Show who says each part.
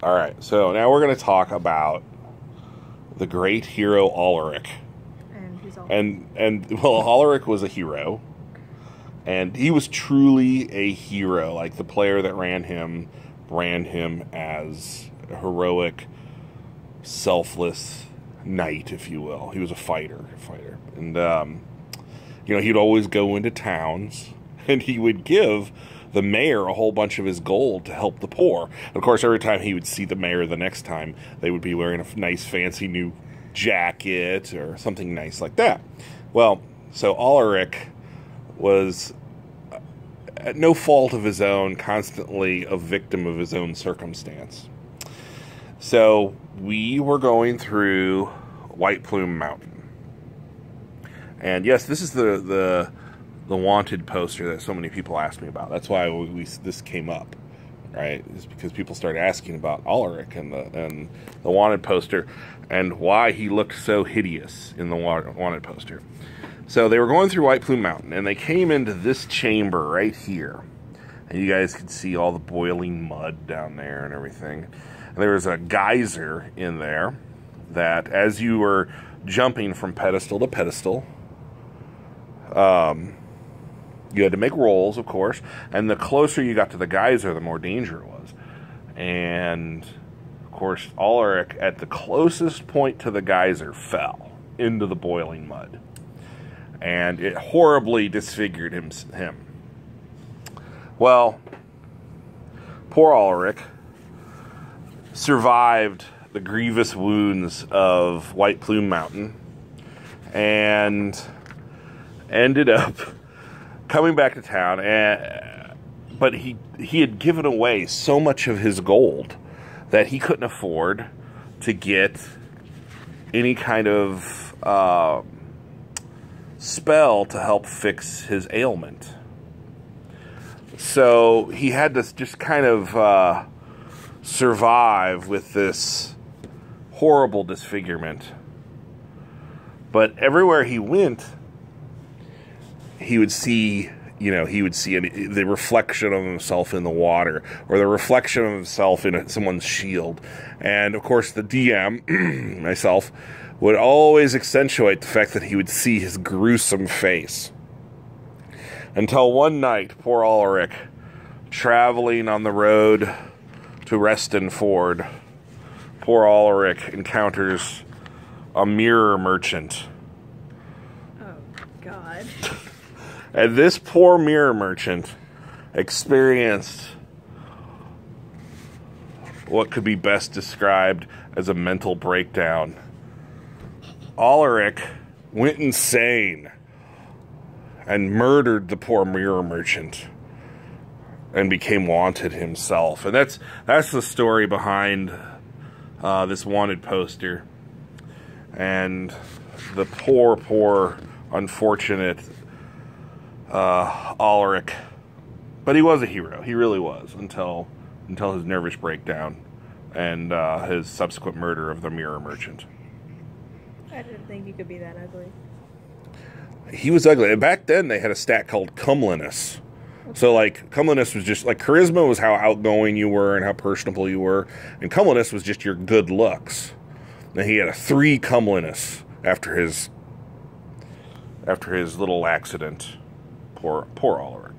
Speaker 1: All right, so now we're going to talk about the great hero Alaric.
Speaker 2: And who's Alaric?
Speaker 1: And well, Alaric was a hero, and he was truly a hero. Like, the player that ran him as a heroic, selfless knight, if you will. He was a fighter. And he'd always go into towns, and he would give the mayor a whole bunch of his gold to help the poor. Of course, every time he would see the mayor the next time, they would be wearing a nice, fancy new jacket or something nice like that. Well, so Alaric was, at no fault of his own, constantly a victim of his own circumstance. So we were going through White Plume Mountain. And yes, this is the wanted poster that so many people asked me about. That's why this came up, right? It's because people started asking about Alaric and the wanted poster and why he looked so hideous in the wanted poster. So they were going through White Plume Mountain, and they came into this chamber right here. And you guys could see all the boiling mud down there and everything. And there was a geyser in there that, as you were jumping from pedestal to pedestal, you had to make rolls, of course, and the closer you got to the geyser, the more danger it was. And, of course, Alaric, at the closest point to the geyser, fell into the boiling mud. And it horribly disfigured him. Well, poor Alaric survived the grievous wounds of White Plume Mountain and ended up coming back to town, but he had given away so much of his gold that he couldn't afford to get any kind of spell to help fix his ailment. So he had to just kind of survive with this horrible disfigurement. But everywhere he went, he would see the reflection of himself in the water, or the reflection of himself in someone's shield. And, of course, the DM, myself, would always accentuate the fact that he would see his gruesome face. Until one night, poor Alaric, traveling on the road to Reston Ford, poor Alaric encounters a mirror merchant.
Speaker 2: Oh, God.
Speaker 1: And this poor mirror merchant experienced what could be best described as a mental breakdown. Alaric went insane and murdered the poor mirror merchant and became wanted himself. And that's the story behind this wanted poster. And the poor, unfortunate Alaric. But he was a hero. He really was, until his nervous breakdown and his subsequent murder of the mirror merchant.
Speaker 2: I didn't think you could be that ugly.
Speaker 1: He was ugly. And back then, they had a stat called comeliness. So, like, comeliness was just, like, charisma was how outgoing you were and how personable you were. And comeliness was just your good looks. And he had a 3 comeliness after his little accident. Poor Alaric.